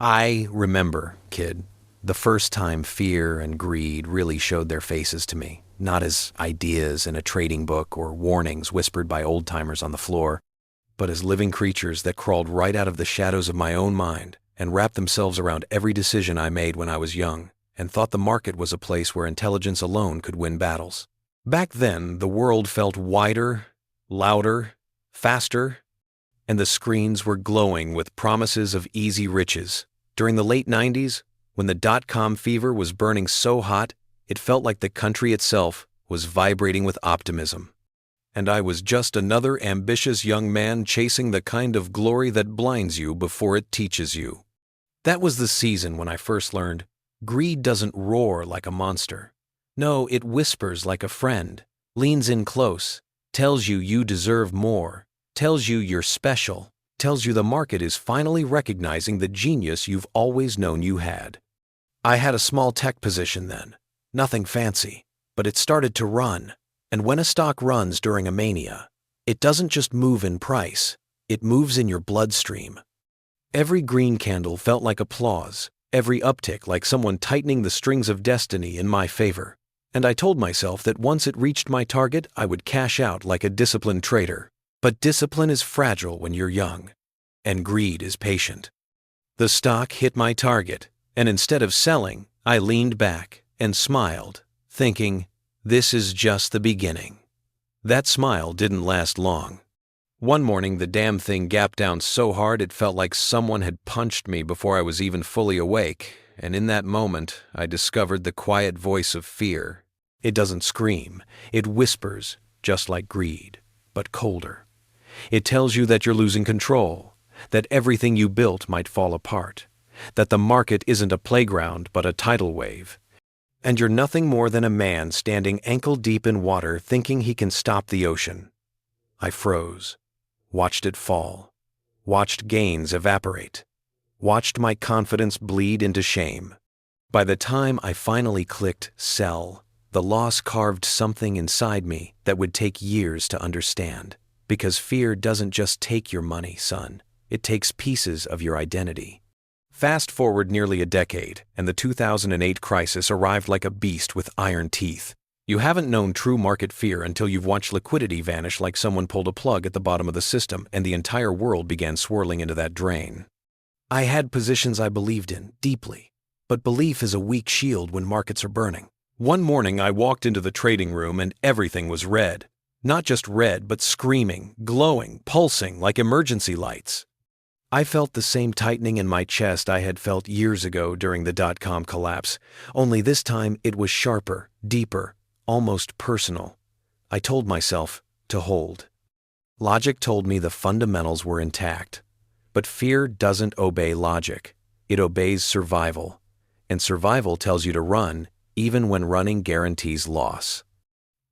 I remember, kid, the first time fear and greed really showed their faces to me, not as ideas in a trading book or warnings whispered by old-timers on the floor, but as living creatures that crawled right out of the shadows of my own mind and wrapped themselves around every decision I made when I was young and thought the market was a place where intelligence alone could win battles. Back then, the world felt wider, louder, faster, and the screens were glowing with promises of easy riches. During the late 90s, when the dot-com fever was burning so hot, it felt like the country itself was vibrating with optimism. And I was just another ambitious young man chasing the kind of glory that blinds you before it teaches you. That was the season when I first learned greed doesn't roar like a monster. No, it whispers like a friend, leans in close, tells you you deserve more, tells you you're special, tells you the market is finally recognizing the genius you've always known you had. I had a small tech position then, nothing fancy, but it started to run. And when a stock runs during a mania, it doesn't just move in price, it moves in your bloodstream. Every green candle felt like applause, every uptick like someone tightening the strings of destiny in my favor. And I told myself that once it reached my target, I would cash out like a disciplined trader. But discipline is fragile when you're young, and greed is patient. The stock hit my target, and instead of selling, I leaned back and smiled, thinking, this is just the beginning. That smile didn't last long. One morning, the damn thing gapped down so hard it felt like someone had punched me before I was even fully awake, and in that moment, I discovered the quiet voice of fear. It doesn't scream, it whispers, just like greed, but colder. It tells you that you're losing control, that everything you built might fall apart, that the market isn't a playground but a tidal wave, and you're nothing more than a man standing ankle-deep in water thinking he can stop the ocean. I froze, watched it fall, watched gains evaporate, watched my confidence bleed into shame. By the time I finally clicked sell, the loss carved something inside me that would take years to understand. Because fear doesn't just take your money, son. It takes pieces of your identity. Fast forward nearly a decade, and the 2008 crisis arrived like a beast with iron teeth. You haven't known true market fear until you've watched liquidity vanish like someone pulled a plug at the bottom of the system and the entire world began swirling into that drain. I had positions I believed in deeply, but belief is a weak shield when markets are burning. One morning I walked into the trading room and everything was red. Not just red, but screaming, glowing, pulsing like emergency lights. I felt the same tightening in my chest I had felt years ago during the dot-com collapse, only this time it was sharper, deeper, almost personal. I told myself to hold. Logic told me the fundamentals were intact, but fear doesn't obey logic. It obeys survival, and survival tells you to run, even when running guarantees loss.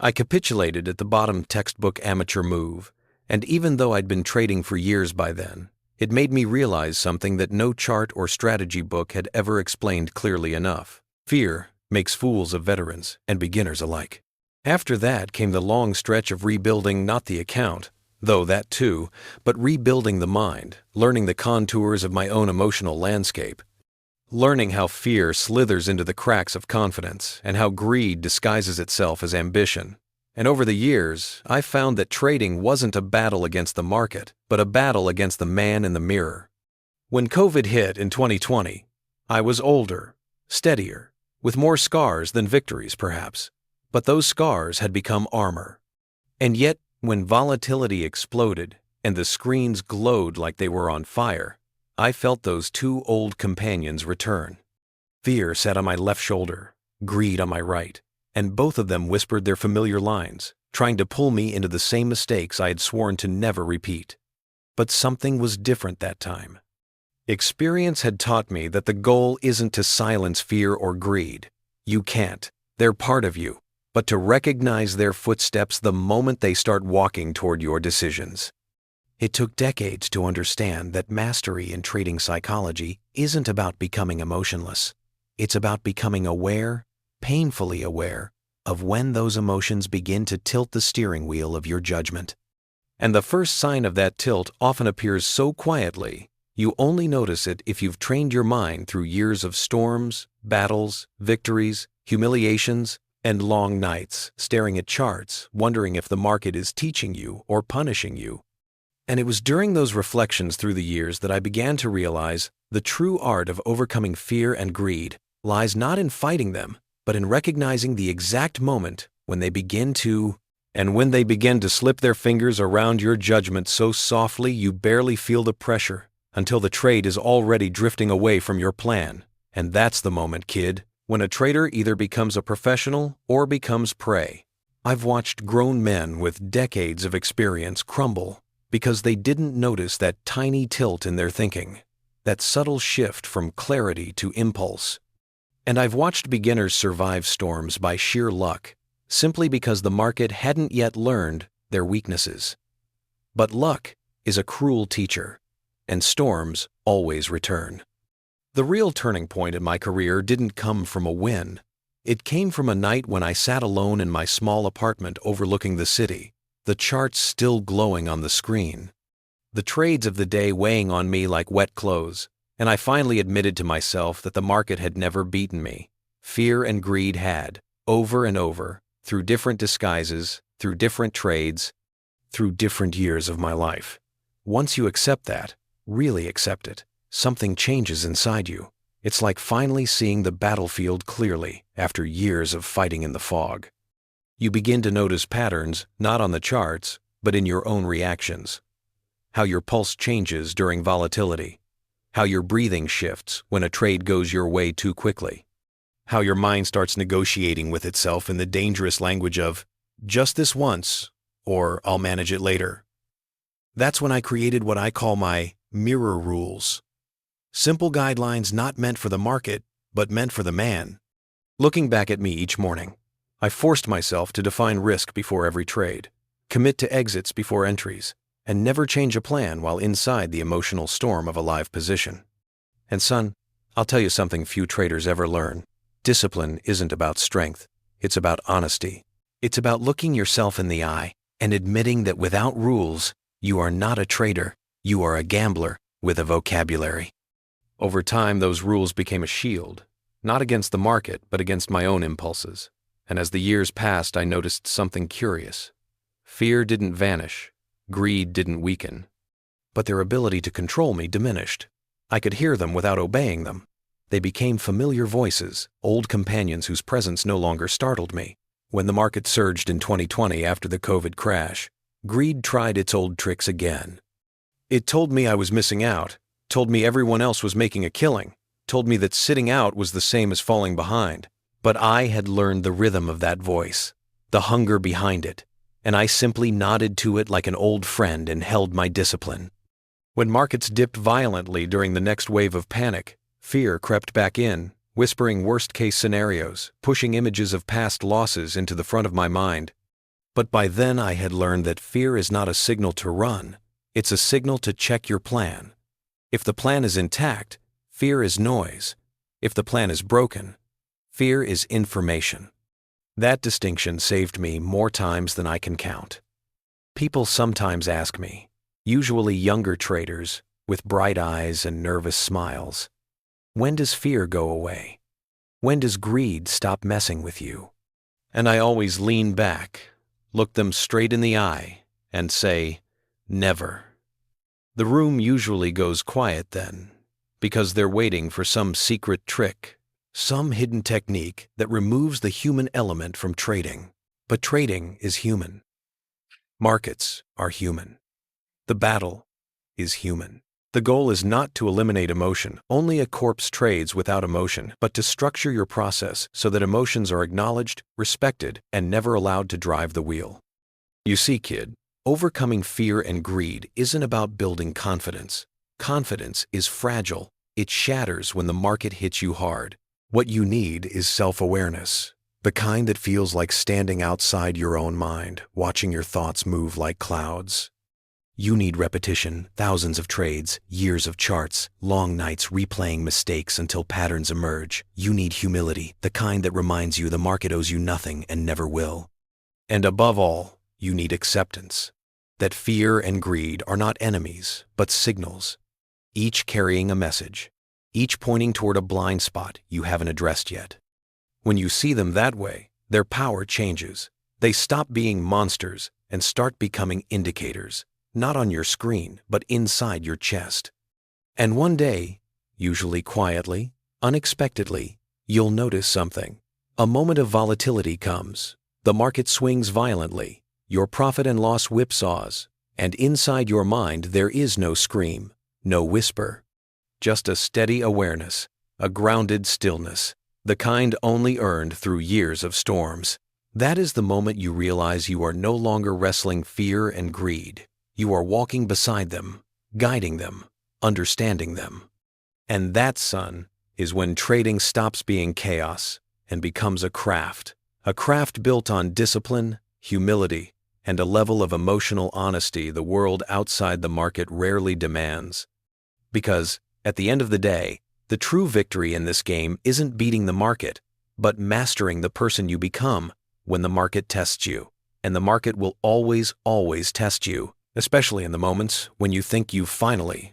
I capitulated at the bottom textbook amateur move, and even though I'd been trading for years by then, it made me realize something that no chart or strategy book had ever explained clearly enough. Fear makes fools of veterans and beginners alike. After that came the long stretch of rebuilding not the account, though that too, but rebuilding the mind, learning the contours of my own emotional landscape, learning how fear slithers into the cracks of confidence and how greed disguises itself as ambition. And over the years, I found that trading wasn't a battle against the market, but a battle against the man in the mirror. When COVID hit in 2020, I was older, steadier, with more scars than victories perhaps, but those scars had become armor. And yet, when volatility exploded and the screens glowed like they were on fire, I felt those two old companions return. Fear sat on my left shoulder, greed on my right, and both of them whispered their familiar lines, trying to pull me into the same mistakes I had sworn to never repeat. But something was different that time. Experience had taught me that the goal isn't to silence fear or greed. You can't. They're part of you. But to recognize their footsteps the moment they start walking toward your decisions. It took decades to understand that mastery in trading psychology isn't about becoming emotionless. It's about becoming aware, painfully aware, of when those emotions begin to tilt the steering wheel of your judgment. And the first sign of that tilt often appears so quietly, You only notice it if you've trained your mind through years of storms, battles, victories, humiliations, and long nights staring at charts, wondering if the market is teaching you or punishing you. And it was during those reflections through the years that I began to realize the true art of overcoming fear and greed lies not in fighting them, but in recognizing the exact moment when they begin to slip their fingers around your judgment so softly you barely feel the pressure until the trade is already drifting away from your plan. And that's the moment, kid, when a trader either becomes a professional or becomes prey. I've watched grown men with decades of experience crumble because they didn't notice that tiny tilt in their thinking, that subtle shift from clarity to impulse. And I've watched beginners survive storms by sheer luck, simply because the market hadn't yet learned their weaknesses. But luck is a cruel teacher, and storms always return. The real turning point in my career didn't come from a win. It came from a night when I sat alone in my small apartment overlooking the city, the charts still glowing on the screen, the trades of the day weighing on me like wet clothes, and I finally admitted to myself that the market had never beaten me. Fear and greed had, over and over, through different disguises, through different trades, through different years of my life. Once you accept that, really accept it, something changes inside you. It's like finally seeing the battlefield clearly after years of fighting in the fog. You begin to notice patterns not on the charts, but in your own reactions. How your pulse changes during volatility. How your breathing shifts when a trade goes your way too quickly. How your mind starts negotiating with itself in the dangerous language of, just this once, or I'll manage it later. That's when I created what I call my mirror rules. Simple guidelines not meant for the market, but meant for the man. Looking back at me each morning, I forced myself to define risk before every trade, commit to exits before entries, and never change a plan while inside the emotional storm of a live position. And son, I'll tell you something few traders ever learn. Discipline isn't about strength, it's about honesty. It's about looking yourself in the eye and admitting that without rules, you are not a trader, you are a gambler with a vocabulary. Over time, those rules became a shield, not against the market, but against my own impulses. And as the years passed, I noticed something curious. Fear didn't vanish, greed didn't weaken, but their ability to control me diminished. I could hear them without obeying them. They became familiar voices, old companions whose presence no longer startled me. When the market surged in 2020 after the COVID crash, greed tried its old tricks again. It told me I was missing out, told me everyone else was making a killing, told me that sitting out was the same as falling behind. But I had learned the rhythm of that voice, the hunger behind it, and I simply nodded to it like an old friend and held my discipline. When markets dipped violently during the next wave of panic, fear crept back in, whispering worst-case scenarios, pushing images of past losses into the front of my mind. But by then I had learned that fear is not a signal to run, it's a signal to check your plan. If the plan is intact, fear is noise. If the plan is broken, fear is information. That distinction saved me more times than I can count. People sometimes ask me, usually younger traders with bright eyes and nervous smiles, when does fear go away? When does greed stop messing with you? And I always lean back, look them straight in the eye, and say, never. The room usually goes quiet then, because they're waiting for some secret trick, some hidden technique that removes the human element from trading. But trading is human. Markets are human. The battle is human. The goal is not to eliminate emotion. Only a corpse trades without emotion, but to structure your process so that emotions are acknowledged, respected, and never allowed to drive the wheel. You see, kid, overcoming fear and greed isn't about building confidence. Confidence is fragile. It shatters when the market hits you hard. What you need is self-awareness, the kind that feels like standing outside your own mind, watching your thoughts move like clouds. You need repetition, thousands of trades, years of charts, long nights replaying mistakes until patterns emerge. You need humility, the kind that reminds you the market owes you nothing and never will. And above all, you need acceptance, that fear and greed are not enemies, but signals. each carrying a message, each pointing toward a blind spot you haven't addressed yet. When you see them that way, their power changes. They stop being monsters and start becoming indicators, not on your screen, but inside your chest. And one day, usually quietly, unexpectedly, you'll notice something. A moment of volatility comes. The market swings violently. Your profit and loss whipsaws. And inside your mind there is no scream, no whisper. Just a steady awareness, a grounded stillness, the kind only earned through years of storms. That is the moment you realize you are no longer wrestling fear and greed. You are walking beside them, guiding them, understanding them. And that, son, is when trading stops being chaos and becomes a craft built on discipline, humility, and a level of emotional honesty the world outside the market rarely demands. Because, at the end of the day, the true victory in this game isn't beating the market, but mastering the person you become when the market tests you. And the market will always, always test you, especially in the moments when you think you've finally